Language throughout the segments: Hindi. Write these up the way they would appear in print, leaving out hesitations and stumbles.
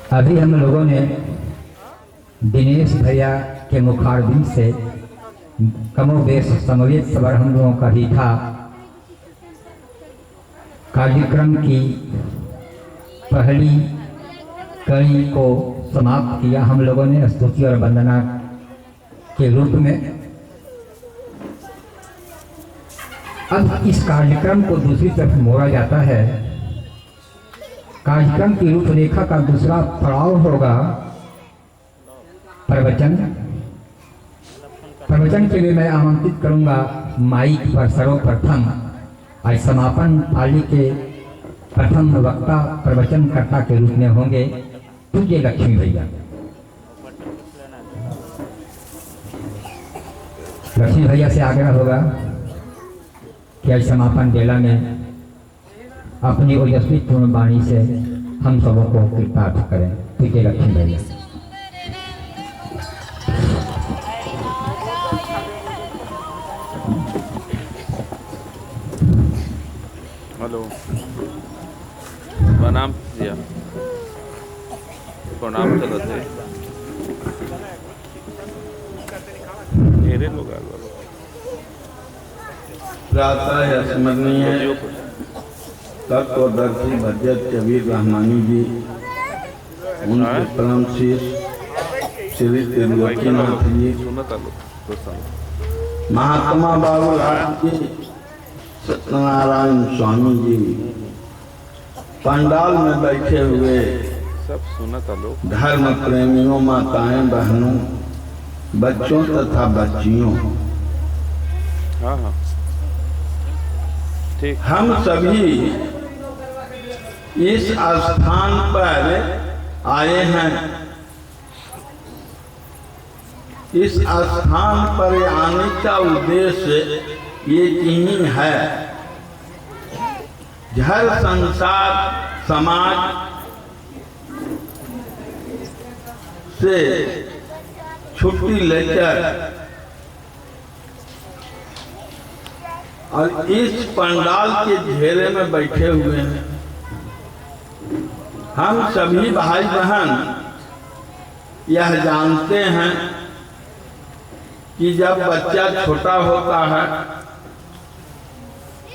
अभी हम लोगों ने दिनेश भैया के मुखारबिन से कमोबेश समवेत सबर हम लोगों का ही था। कार्यक्रम की पहली कड़ी को समाप्त किया हम लोगों ने स्तुति और वंदना के रूप में। अब इस कार्यक्रम को दूसरी तरफ मोड़ा जाता है। कार्यक्रम की रूपरेखा का दूसरा पड़ाव होगा प्रवचन। प्रवचन के लिए मैं आमंत्रित करूंगा माइक पर सर्वप्रथम आज समापन पाली के प्रथम वक्ता प्रवचनकर्ता के रूप में होंगे पूज्य लक्ष्मी भैया। लक्ष्मी भैया से आग्रह होगा कि आज समापन बेला में अपनी ओजस्वी पूर्ण वाणी से हम सबों को कृतार्थ करें। पूज्य लक्ष्मी भैया। हेलो, प्रणाम भैया। प्रणाम चलत है मेरे लोग प्रातः स्मरणीय तत्वदर्शी भजत कबीर रहमानी जी, उनके परम शिष्य श्री त्रिलोकीनाथ जी, महात्मा बाबूलाल जी, सत्यनारायण स्वामी जी, पंडाल में बैठे हुए सब सुनता लोग, धर्म प्रेमियों, माताएं बहनों, बच्चों तथा बच्चियों, हाँ हाँ ठीक। हम सभी इस स्थान पर आए हैं। इस स्थान पर आने का उद्देश्य ये यही है, घर संसार समाज से छुट्टी लेकर और इस पंडाल के घेरे में बैठे हुए हैं। हम सभी भाई बहन यह जानते हैं कि जब बच्चा छोटा होता है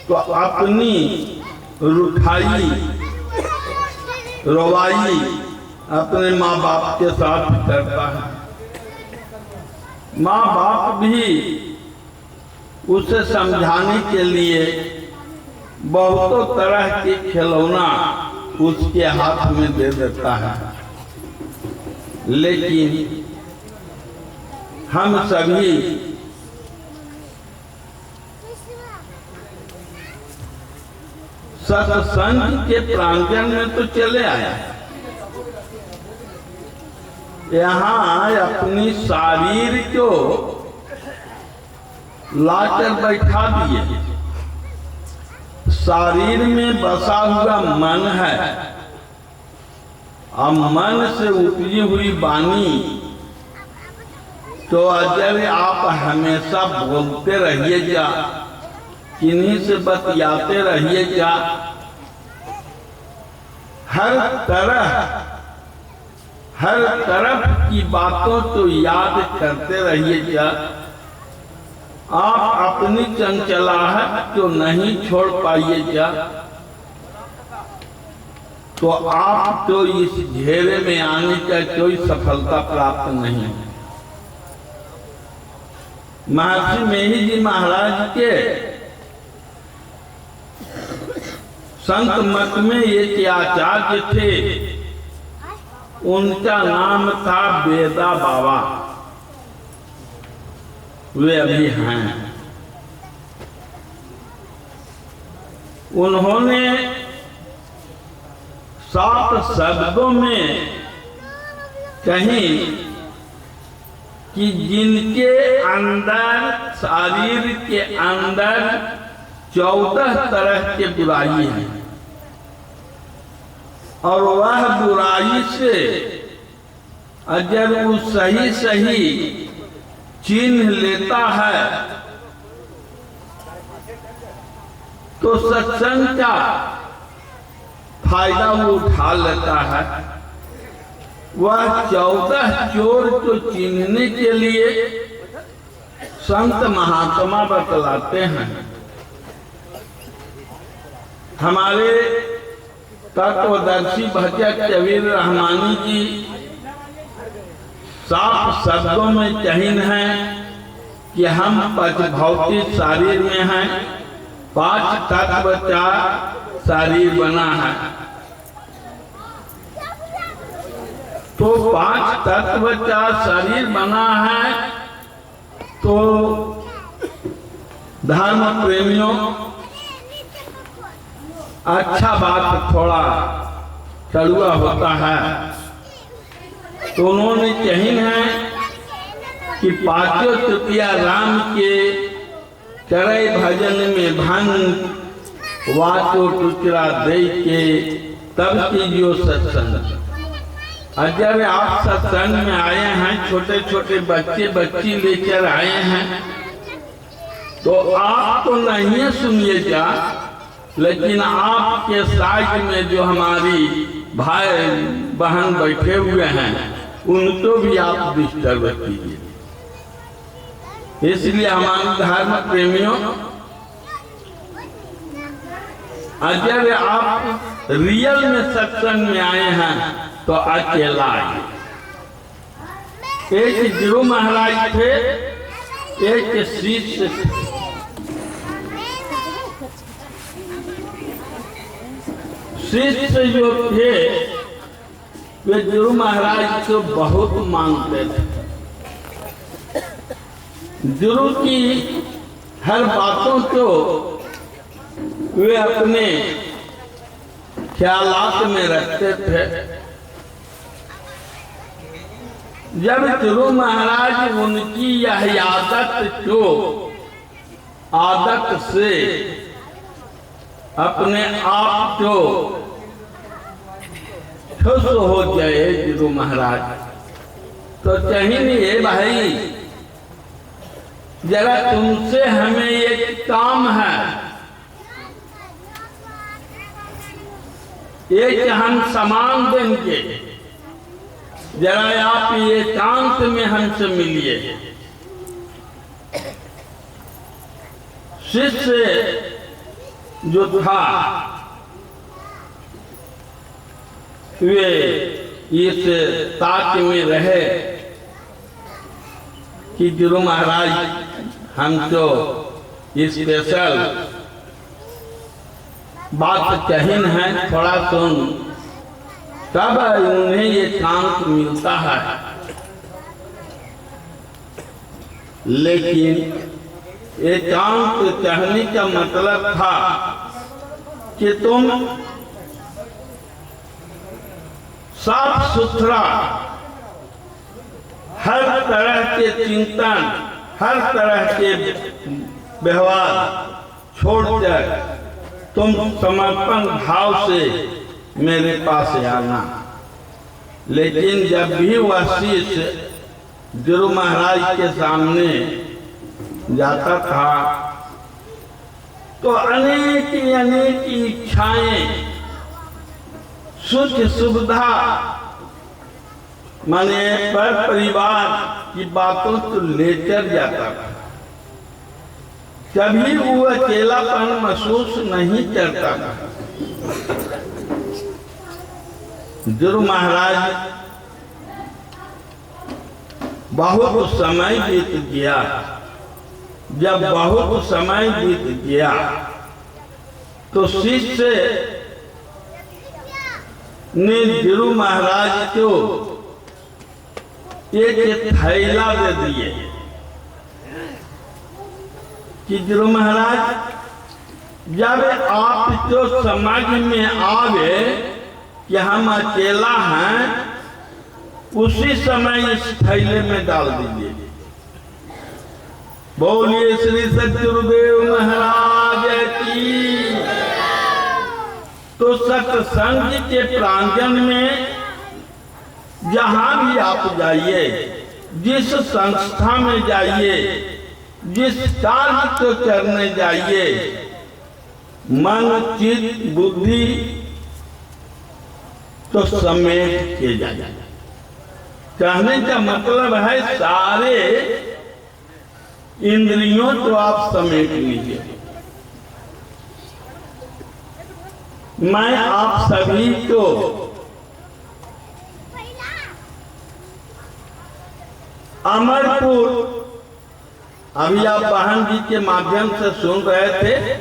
तो अपनी रुठाई रोवाई अपने माँ बाप के साथ करता है। माँ बाप भी उसे समझाने के लिए बहुतों तरह के खिलौना उसके हाथ में दे देता है, लेकिन हम सभी सत्संग के प्रांगण में तो चले आए, यहाँ अपनी शरीर को लाकर बैठा दिए। शरीर में बसा हुआ मन है और मन से उपजी हुई वाणी, तो अगर आप हमेशा बोलते रहिएगा, किन्हीं से बतियाते रहिएगा, हर तरफ की बातों को याद करते रहिएगा, आप अपनी चंचलाहट को नहीं छोड़ पाइएगा, तो आप तो इस घेरे में आने का कोई सफलता प्राप्त नहीं है। महर्षि मेही जी महाराज के संत मत में एक आचार्य थे, उनका नाम था बेदा बाबा। वे अभी हैं। उन्होंने 7 शब्दों में कहीं कि जिनके अंदर, शरीर के अंदर 14 तरह के बुराई है, और वह बुराई से अगर वो सही चिन्ह लेता है तो सत्संग का फायदा वो उठा लेता है। वह 14 चोर को चिन्हने के लिए संत महात्मा बतलाते हैं। हमारे तत्वदर्शी भजक कबीर रहमानी जी साफ शब्दों में कहिन है कि हम पंच भौतिक शरीर में हैं, 5 तत्व का शरीर बना है। तो 5 तत्व का शरीर बना है। तो धर्म प्रेमियों, अच्छा बात थोड़ा कड़वा होता है, तो उन्होंने कही है कि 5 तृतीया राम के करे भजन में भंग वाचो टुकड़ा दे के तब कीजियो सत्संग। अगर आप सत्संग में आए हैं, छोटे छोटे बच्चे बच्ची लेकर आए हैं, तो आप तो नहीं सुनिएगा, लेकिन आपके साइड में जो हमारी भाई बहन बैठे हुए हैं उनको भी आप डिस्टर्ब कीजिए। इसलिए हमारे धर्म प्रेमियों, अगर आप रियल में सत्संग में आए हैं तो अकेला आइए। एक गुरु महाराज थे, एक शिष्य, शिष्य जो थे वे गुरु महाराज को बहुत मानते थे। गुरु की हर बातों को वे अपने ख्यालात में रखते थे। जब गुरु महाराज उनकी यह आदत से अपने आप को खुश हो गए गुरु महाराज, तो कहेंगे भाई जरा तुमसे हमें एक काम है, एक हम सामान देंगे, जरा आप एकांत में हमसे मिलिए। शिष्य जो था वे इस ताक में रहे कि गुरु महाराज हमको स्पेशल बात कहिन है, थोड़ा सुन, तब उन्हें ये शांत मिलता है। लेकिन एकांत कहने का मतलब था कि तुम साफ सुथरा हर तरह के चिंतन, हर तरह के व्यवहार छोड़कर तुम समर्पण भाव से मेरे पास आना। लेकिन जब भी वह शिष्य गुरु महाराज के सामने जाता था तो अनेक अनेक इच्छाएं, सुख सुविधा, माने पर परिवार की बातों को लेकर जाता था। कभी वो अकेलापन महसूस नहीं करता था। गुरु महाराज बहुत समय बीत गया। जब बहुत समय बीत गया तो शिष्य ने गुरु महाराज को एक थैला दे दिए कि गुरु महाराज जब आप जो समझ में आवे कि हम अकेला हैं, उसी समय इस थैले में डाल दीजिए। बोलिए श्री सद्गुरुदेव महाराज की। तो सत्संग के प्रांगण में जहां भी आप जाइए, जिस संस्था में जाइए, जिस कार्य को करने जाइए, मन चित्त बुद्धि तो समेट के जाइए। कहने का मतलब है सारे इंद्रियों तो आप समेट लीजिए। मैं आप सभी को अमरपुर, अभी आप बहन जी के माध्यम से सुन रहे थे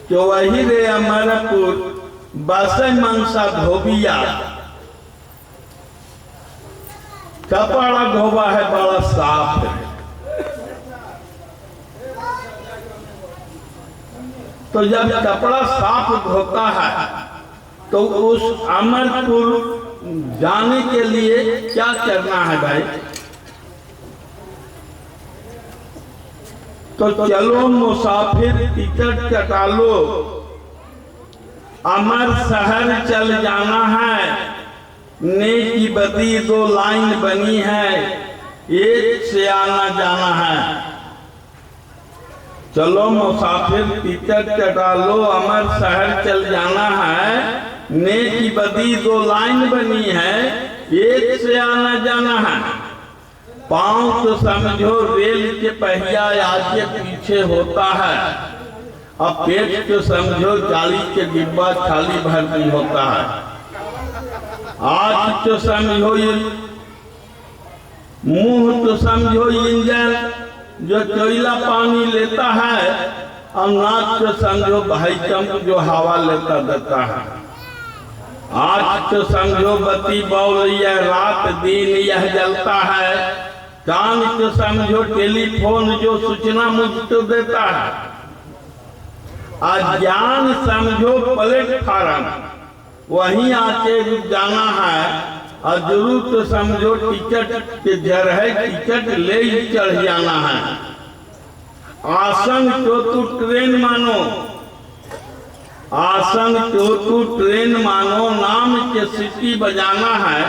कि वही रे अमरपुर बसे मनसा धोबिया, कपड़ा धोबा है बड़ा साफ है। तो जब कपड़ा साफ धोता है तो उस अमरपुर जाने के लिए क्या करना है भाई? तो चलो मुसाफिर टिकट कटा लो, अमर शहर चल जाना है। नेकी बदी 2 लाइन बनी है, एक से आना जाना है। चलो मुसाफिर टिकट कटा लो, अमर शहर चल जाना है। नेकी बदी 2 लाइन बनी है, एक से आना जाना है। पांव तो समझो रेल के पहिया आगे पीछे होता है, अब पेट तो समझो गाड़ी के डिब्बा खाली भर्ती होता है। आँख तो समझो ये, मुंह तो समझो इंजन जो कोयला पानी लेता है, और नाक तो समझो भाई चंप जो हवा लेता देता है। आँख तो समझो बत्ती बौल यह रात दिन यह जलता है। कान तो समझो टेलीफोन जो सूचना मुझको देता है। अज्ञान समझो प्लेटफार्म, वहीं आके रुक जाना है। और जरूर तो समझो टिकट के जर है, टिकट ले ही चढ़ जाना है। आसन तो तू ट्रेन मानो, आसन तो तू ट्रेन मानो। नाम के सीटी बजाना है,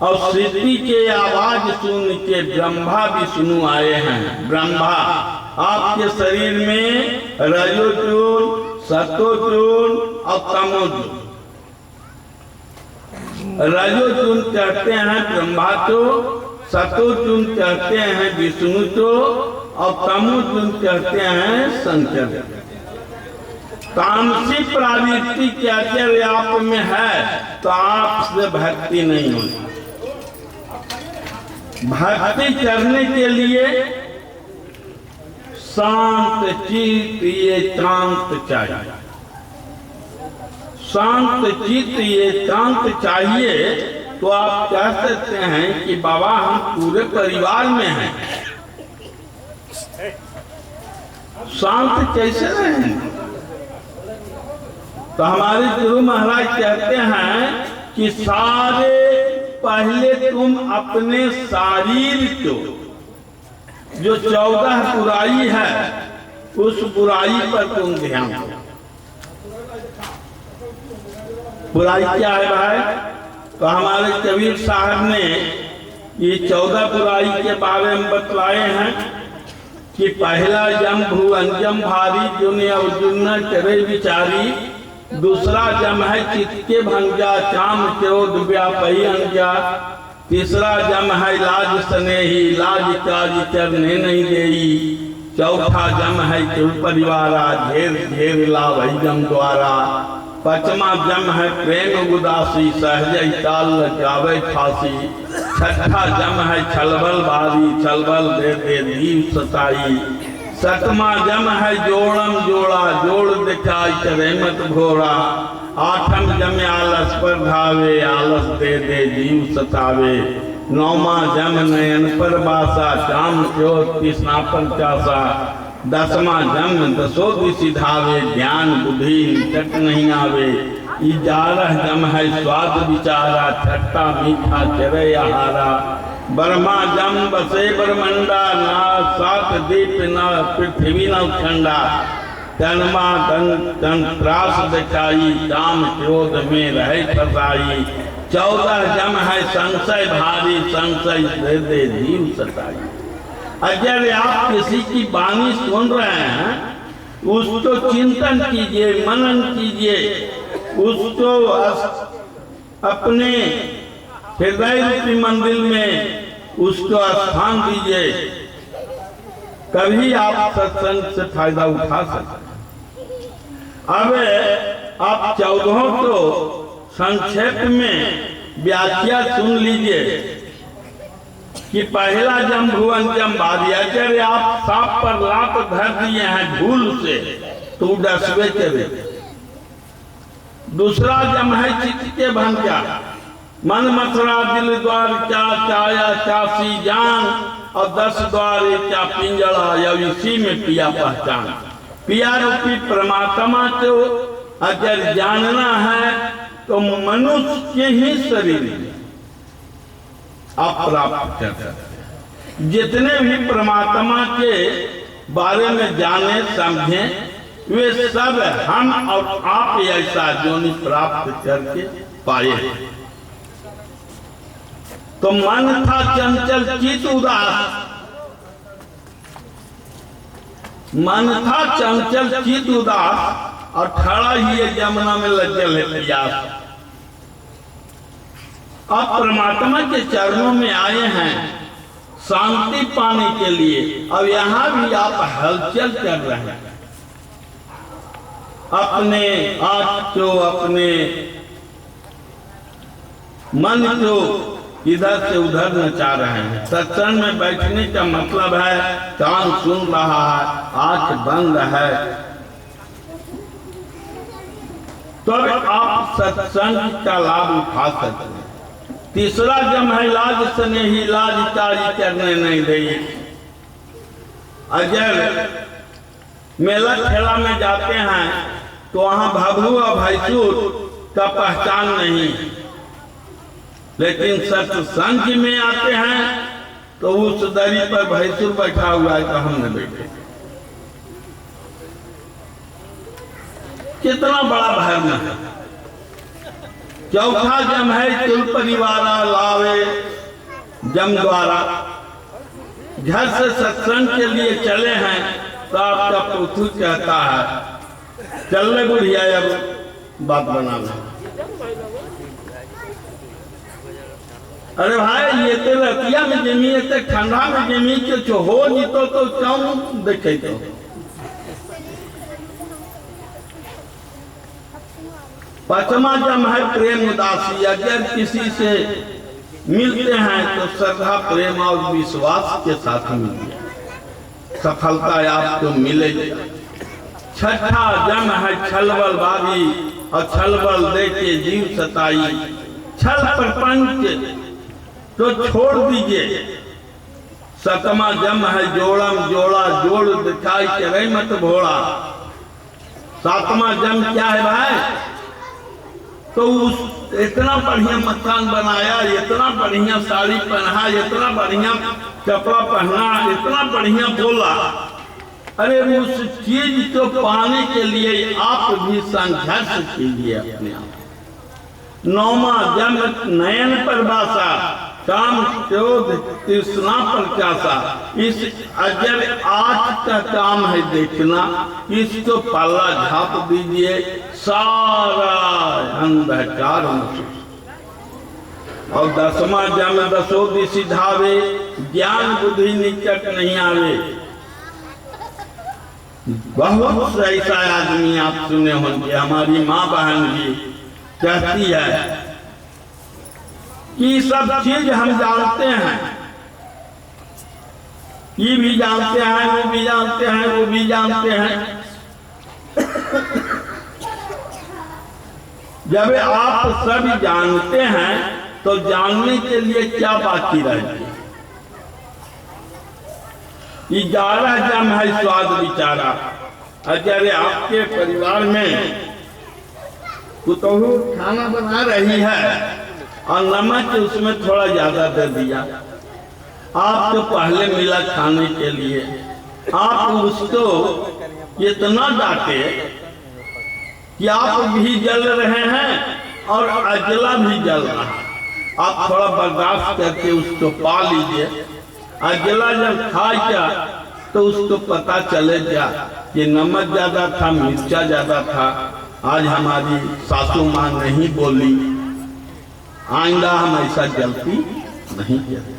और सीटी के आवाज सुन के ब्रह्मा विष्णु आए हैं। ब्रह्मा आपके शरीर में रजोचून, सतोचून और तमोचून। रजोचून कहते हैं ब्रह्मा को, सतोचून कहते हैं विष्णु को, और तमोचून कहते हैं शंकर। तामसी प्रवृत्ति के आचार्य आप में है तो आपसे भक्ति नहीं होगी। भक्ति करने के लिए शांत चित्त एकांत चाहिए। शांत चित्त एकांत चाहिए तो आप कह सकते हैं कि बाबा हम पूरे परिवार में हैं, शांत कैसे रहेंगे? तो हमारे गुरु महाराज कहते हैं कि सारे पहले तुम अपने शरीर को, जो 14 बुराई है, उस बुराई पर तुम ध्यान दो। बुराई क्या है भाई? तो हमारे कबीर साहब ने ये 14 बुराई के बारे में बतलाए हैं कि पहला जम भू अंजम भारी जुने अवजुन्ना करे विचारी। दूसरा जम है चित्त के भंजा काम क्रोध व्यापी अंजा। तीसरा जम है लाज स्नेही लाज काज करने नहीं देई। चौथा जम है कुल परिवारा घेर घेर लाभ जम द्वारा। पांचवा जम है प्रेम उदासी सहज ताल जावे फांसी। छठा जम है छलबल बारी छलबल दे दे दीव सताई। सतमा जम है जोड़म जोड़ा जोड़ दिखाई करे मत घोड़ा। आठम जम आलस पर धावे आलस दे दे जीव सतावे। नौमा जम नयन पर बासा चाम क्रोध कृष्णा पर चासा। 10वां जम दसो दिशि धावे ध्यान बुद्धि निकट नहीं आवे। 11 जम है स्वाद विचारा छठा मीठा चरे आहारा। 12वां जम बसे ब्रह्मंडा ना सात दीप न पृथ्वी न ठंडा। 13वां त्रास दिखाई काम क्रोध में रहे फसाई। 14 जम है संशय भारी संशय दे दे जीव सताई। अगर आप किसी की वाणी सुन रहे हैं उसको चिंतन कीजिए मनन कीजिए, उसको अपने हृदय रूपी मंदिर में उसको स्थान दीजिए, कभी आप सत्संग से फायदा उठा सकते। अब आप 14 को संक्षेप में व्याख्या सुन लीजिए कि पहला जम भुवन जम भारी, अगर आप सांप पर लात धर दिए हैं भूल से तो डसवे के। दूसरा जम है चित्त के भंजा, मन मथुरा दिल द्वार क्या चाया चासी जान, और 10 द्वारे क्या पिंजड़ा या इसी में पिया पहचान। पिया रूपी परमात्मा को अगर जानना है तो मनुष्य के ही शरीर में आप प्राप्त कर सकते। जितने भी परमात्मा के बारे में जाने समझे वे सब हम और आप ऐसा जोनि प्राप्त करके पाए। तो मन था चंचल चित उदास, मन था चंचल चित उदास, और खड़ा ही यमुना में लज्जल है प्यास। अब परमात्मा के चरणों में आए हैं शांति पाने के लिए। अब यहाँ भी आप हलचल कर रहे हैं, अपने आँख को, अपने मन को इधर से उधर नचा रहे हैं। सत्संग में बैठने का मतलब है कान सुन रहा है, आँख बंद है, तो आप सत्संग का लाभ उठा सकते हैं। तीसरा जम है लाज स्नेही, लाज तारी करने नहीं देगी। अगर मेला ठेला में जाते हैं तो वहां भभू और भैंसुर का पहचान नहीं, लेकिन सत्संग में आते हैं तो उस दरी पर भैंसुर बैठा हुआ है तो हम न बैठे। कितना बड़ा भरम है। चौथा जम है कुल परिवारा लावे जम द्वारा। घर से सत्संग के लिए चले हैं तो आपका पुथु कहता है चल ले बुढ़िया अब बात बनाना। अरे भाई ये तो रतिया में जमी है, ठंडा में जमी के हो नहीं तो क्यों देखे तो। पांचवा जम है प्रेम उदासी। अगर किसी से मिलते हैं तो श्रद्धा प्रेम और विश्वास के साथ मिलिए, सफलता आपको मिलेगी। छठा जम है छलबल बागी, और छलबल दे के जीव सताई। छल प्रपंच तो छोड़ दीजिए। सतमा जम है जोड़म जोड़ा, जोड़ दिखाई करे मत भोड़ा। सातवां जम क्या है भाई, तो उस इतना बढ़िया मकान बनाया, इतना बढ़िया साड़ी पहना, इतना बढ़िया कपड़ा पहना, इतना बढ़िया बोला। अरे उस चीज को पाने के लिए आप भी संघर्ष कीजिए अपने आप। नौमा जम नयन पर बासा, काम क्रोध तृष्णा पर प्यासा। इस अजर आज का काम है देखना, इसको पल्ला झाप दीजिए, सारा अंधकार। और 10वां जम दसो दिशि धावे, ज्ञान बुद्धि निकट नहीं आवे। बहुत से ऐसा आदमी आप सुने होंगे, हमारी माँ बहन भी कहती है कि सब चीज हम जानते हैं, ये भी जानते हैं, वो भी जानते हैं, वो भी जानते हैं। जब आप सब जानते हैं तो जानने के लिए क्या बाकी रहती है। 11 जम है स्वाद विचारा। अगर आपके परिवार में कुतहू खाना बना रही है और नमक उसमें थोड़ा ज्यादा दे दिया, आपको पहले मिला खाने के लिए, आप उसको इतना डांटे कि आप भी जल रहे हैं और अजला भी जल रहा है। आप थोड़ा बर्दाश्त करके उसको पा लीजिए। अजला जब खाएगा तो उसको पता चलेगा कि नमक ज्यादा था, मिर्चा ज्यादा था। आज हमारी सासू माँ नहीं बोली, आइंदा हम ऐसा गलती नहीं करें।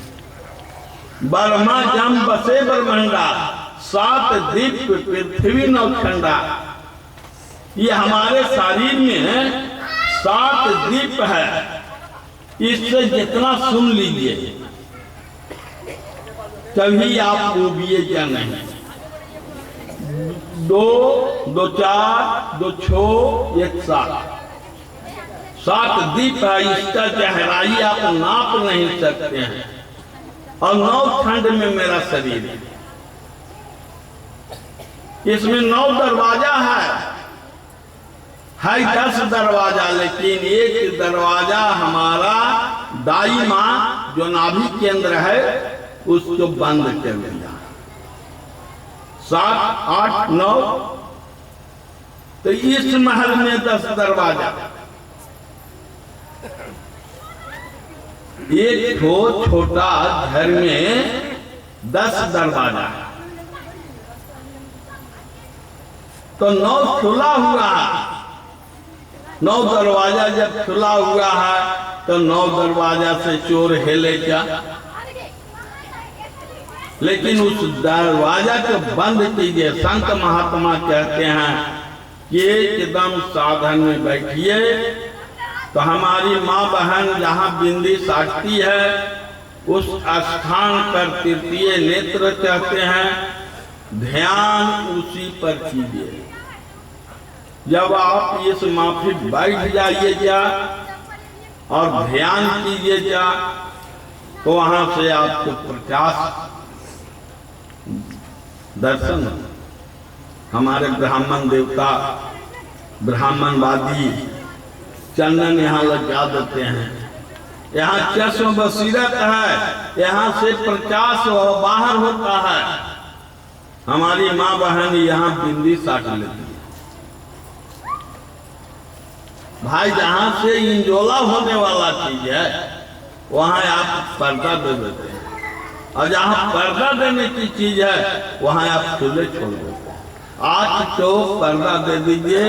बर्मा जम बसे ब्रह्मंडा, 7 दीप पृथ्वी नौखंडा। ये हमारे शरीर में 7 दीप है, इससे जितना सुन लीजिए कभी आप डूबिएगा नहीं। 2 2 4 2 6 1 7 दीप है, इसका गहराई आप नाप नहीं सकते हैं। और 9 खंड में मेरा शरीर है, इसमें 9 दरवाजा है 10 दरवाजा, लेकिन एक दरवाजा हमारा दाई माँ जो नाभि केंद्र है उसको बंद कर दिया। 7 8 9, तो इस महल में 10 दरवाजा, एक छोटा घर में 10 दरवाजा, तो 9 खुला हुआ है। 9 दरवाजा जब खुला हुआ है तो 9 दरवाजा से चोर हिले क्या, लेकिन उस दरवाजा को बंद कीजिए। संत महात्मा कहते हैं कि एकदम साधन में बैठिए, तो हमारी माँ बहन जहाँ बिंदी साटती है उस स्थान पर तृतीय नेत्र कहते हैं, ध्यान उसी पर कीजिए। जब आप इस माफी बैठ जाइएगा और ध्यान कीजिएगा तो वहां से आपको प्रकाश दर्शन। हमारे ब्राह्मण देवता ब्राह्मणवादी चंदन यहाँ लगा देते हैं, यहाँ चश्म बसीरत है, यहाँ से प्रकाश बाहर होता है। हमारी माँ बहन यहाँ बिंदी साट लेती है। भाई जहाँ से इंजोला होने वाला चीज है वहाँ आप पर्दा दे देते हैं, और जहाँ पर्दा देने की चीज है वहाँ आप खुले छोड़ देते हैं। आज तो पर्दा दे दीजिए,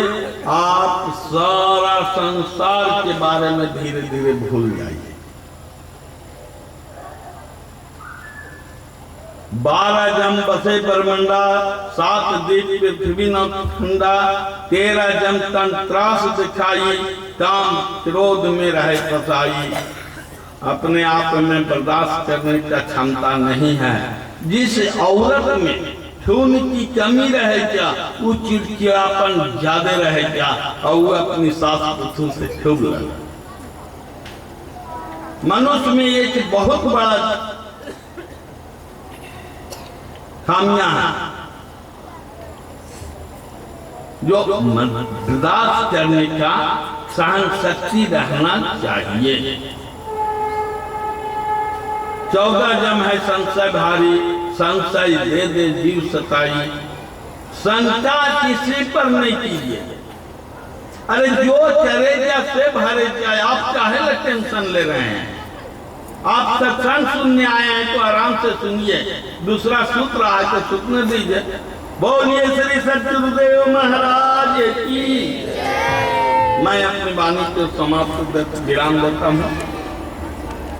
आप सारा संसार के बारे में धीरे धीरे भूल जाइए। 12 जम बसे ब्रह्मंडा, 7 दीप पृथ्वी नौखंडा, 13 जम तन त्रास दिखाई, काम क्रोध में रहे फसाई। अपने आप में बर्दाश्त करने का क्षमता नहीं है। जिस औरत में खून की कमी रहेगा वो चिड़चिड़ापन ज्यादा रहेगा और वो अपनी सास पुतू से खूब लगे। मनुष्य में एक बहुत बड़ा खामियां है जो बर्दाश्त करने का सहन शक्ति रहना चाहिए। 14 जम है संशय भारी, संशय दे दे जीव सताई। शंका किसी पर नहीं कीजिए। अरे जो चरेगा से भरेगा, आप काहे टेंशन ले रहे हैं? आप सत्संग सुनने आए हैं तो आराम से सुनिए, दूसरा सूत्र आए तो सुनने दीजिए। बोलिए श्री सतगुरुदेव महाराज की। मैं अपनी वाणी को समाप्त विराम देता हूँ।